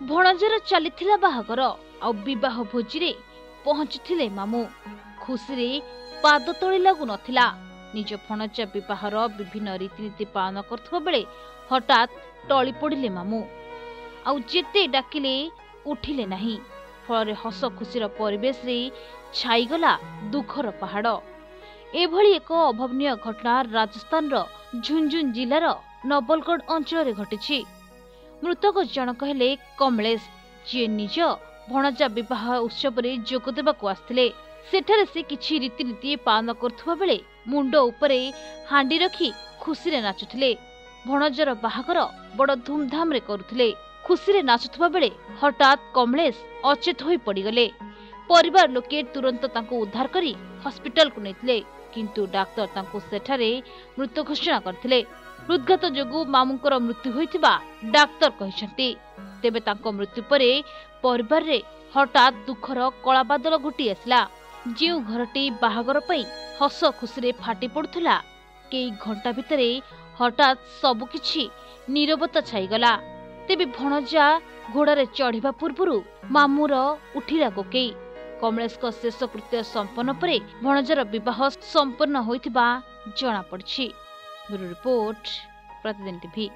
भणजार चलीथिला बाहागर आ विवाह भोजी रे पहुंचीथिले मामू खुशी रे पाद तोड़ी लागु नथिला। निज भणजा विवाहर विभिन्न रीतिनीति पालन करथुवा बेले हठात टली पड़िले मामू आउ जेते डाकिले उठिले नाही। फल हस खुशीर परिवेश रे छाईगला दुखर पहाड़। एभली एक अभावनीय घटना राजस्थान झुंझुन जिलार नवलगढ़ अंचल घटी। मृतक जनक हेले कमलेश, जी निज भणजा विवाह उत्सव रे जोग देबाकू आस्थिले। सेठारे से किछि रीतिनीति पालन करथुवा बेले मुंड उपरे हांडी रखी खुशी रे नाचुथिले। भणजार बाहागर बड़ धूमधाम रे करुथिले। खुशी रे नाचुथुवा बेले हठात कमलेश अचेत होई पड़ीगले। परिवार लोके तुरंत तांको उद्धार करी हॉस्पिटल को नेथिले, किंतु डाक्टर तांको सेठारे मृत घोषणा करथिले। हृदघात जोगु मामुंकर मृत्यु होइथिबा डाक्टर कहिसंती। तेबे तांको मृत्यु परे परिवार रे हठात दुखर कला बादल घुटी आसला। जेउ घरटी बाहागर पई हस खुशी रे फाटी पड़ुथला, केई घंटा भितरे हठात सबकिछि नीरवता छाईगला। तेबे भणजा घोड़ारे चढ़िबा पूर्वरु मामूर उठिला कोकेई। कमलेश को शेष कृत्य संपन्न परे भणजार विवाह संपन्न होइथिबा जଣା पड़छि। ब्यूरो रिपोर्ट, प्रतिदिन टीवी।